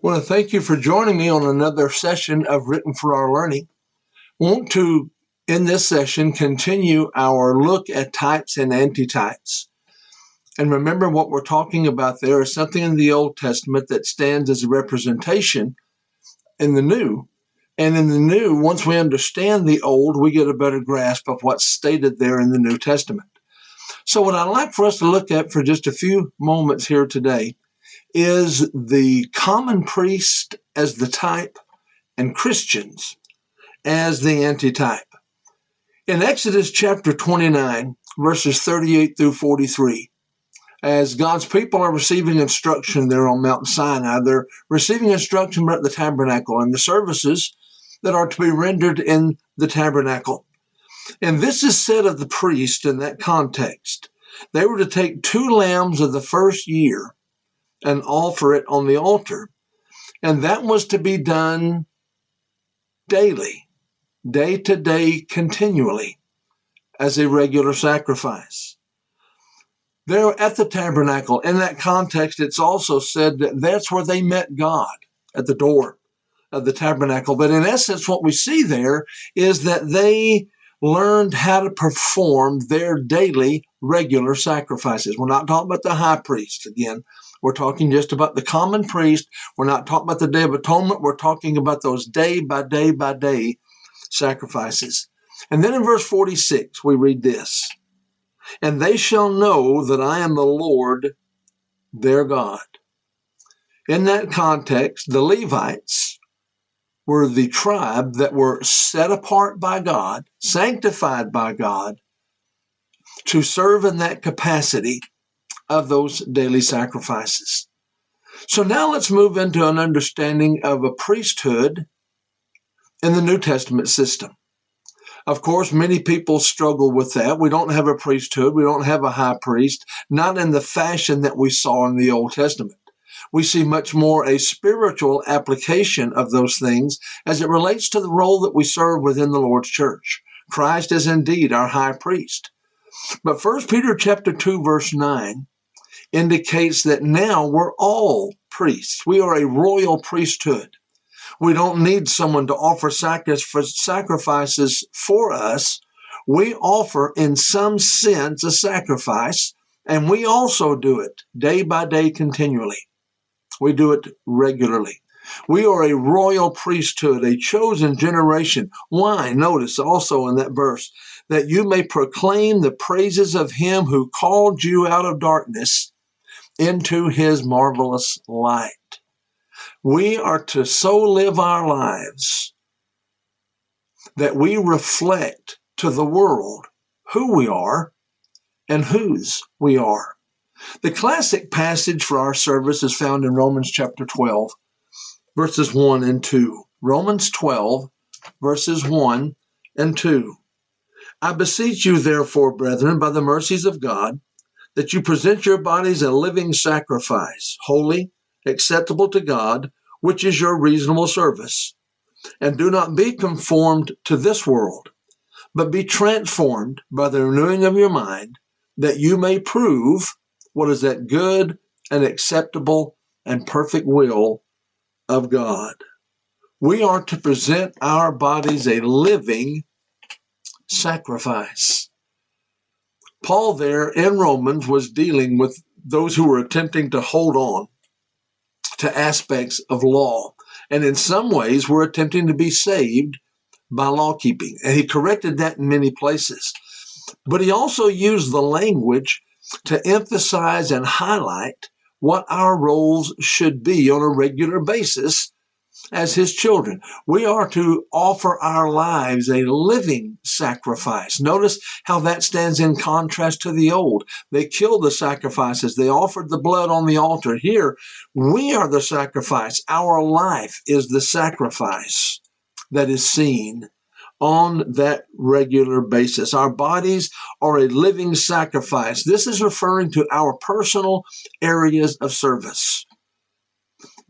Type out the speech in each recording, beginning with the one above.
I want to thank you for joining me on another session of Written for Our Learning. I want to, in this session, continue our look at types and antitypes. And remember, what we're talking about there is something in the Old Testament that stands as a representation in the New. And in the New, once we understand the Old, we get a better grasp of what's stated there in the New Testament. So what I'd like for us to look at for just a few moments here today is the common priest as the type and Christians as the antitype. In Exodus chapter 29, verses 38 through 43, as God's people are receiving instruction there on Mount Sinai, they're receiving instruction at the tabernacle and the services that are to be rendered in the tabernacle. And this is said of the priest in that context. They were to take 2 lambs of the first year and offer it on the altar. And that was to be done daily, day to day, continually, as a regular sacrifice. There at the tabernacle, in that context, it's also said that that's where they met God, at the door of the tabernacle. But in essence, what we see there is that they learned how to perform their daily regular sacrifices. We're not talking about the high priest again. We're talking just about the common priest. We're not talking about the Day of Atonement. We're talking about those day by day sacrifices. And then in verse 46, we read this, "And they shall know that I am the Lord their God." In that context, the Levites were the tribe that were set apart by God, sanctified by God, to serve in that capacity of those daily sacrifices. So now let's move into an understanding of a priesthood in the New Testament system. Of course, many people struggle with that. We don't have a priesthood. We don't have a high priest, not in the fashion that we saw in the Old Testament. We see much more a spiritual application of those things as it relates to the role that we serve within the Lord's church. Christ is indeed our high priest. But 1 Peter chapter 2, verse 9 indicates that now we're all priests. We are a royal priesthood. We don't need someone to offer sacrifices for us. We offer, in some sense, a sacrifice, and we also do it day by day continually. We do it regularly. We are a royal priesthood, a chosen generation. Why? Notice also in that verse, that you may proclaim the praises of him who called you out of darkness into his marvelous light. We are to so live our lives that we reflect to the world who we are and whose we are. The classic passage for our service is found in Romans chapter 12, verses 1 and 2. Romans 12, verses 1 and 2. "I beseech you, therefore, brethren, by the mercies of God, that you present your bodies a living sacrifice, holy, acceptable to God, which is your reasonable service. And do not be conformed to this world, but be transformed by the renewing of your mind, that you may prove what is that good and acceptable and perfect will of God." We are to present our bodies a living sacrifice. Paul there in Romans was dealing with those who were attempting to hold on to aspects of law, and in some ways were attempting to be saved by law keeping. And he corrected that in many places. But he also used the language to emphasize and highlight what our roles should be on a regular basis as his children. We are to offer our lives a living sacrifice. Notice how that stands in contrast to the old. They killed the sacrifices. They offered the blood on the altar. Here, we are the sacrifice. Our life is the sacrifice that is seen on that regular basis. Our bodies are a living sacrifice. This is referring to our personal areas of service.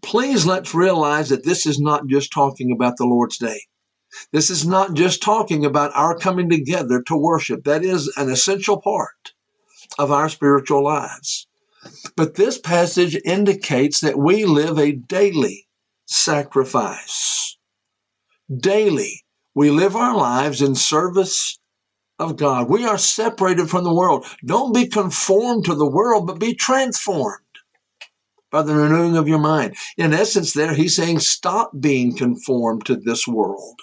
Please let's realize that this is not just talking about the Lord's Day. This is not just talking about our coming together to worship. That is an essential part of our spiritual lives. But this passage indicates that we live a daily sacrifice. Daily, we live our lives in service of God. We are separated from the world. Don't be conformed to the world, but be transformed by the renewing of your mind. In essence, there, he's saying, stop being conformed to this world.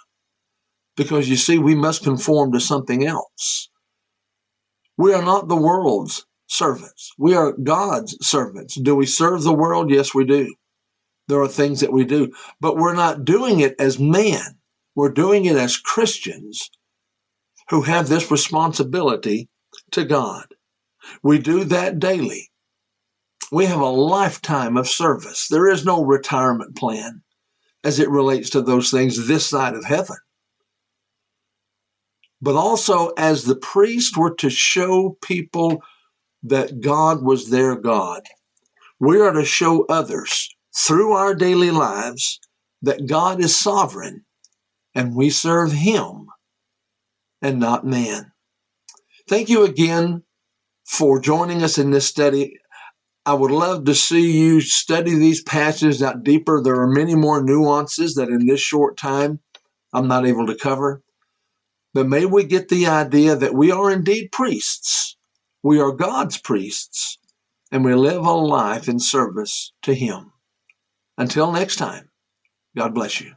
Because you see, we must conform to something else. We are not the world's servants. We are God's servants. Do we serve the world? Yes, we do. There are things that we do, but we're not doing it as man. We're doing it as Christians who have this responsibility to God. We do that daily. We have a lifetime of service. There is no retirement plan as it relates to those things this side of heaven. But also, as the priests were to show people that God was their God, we are to show others through our daily lives that God is sovereign and we serve him and not man. Thank you again for joining us in this study. I would love to see you study these passages out deeper. There are many more nuances that in this short time I'm not able to cover. But may we get the idea that we are indeed priests. We are God's priests, and we live a life in service to him. Until next time, God bless you.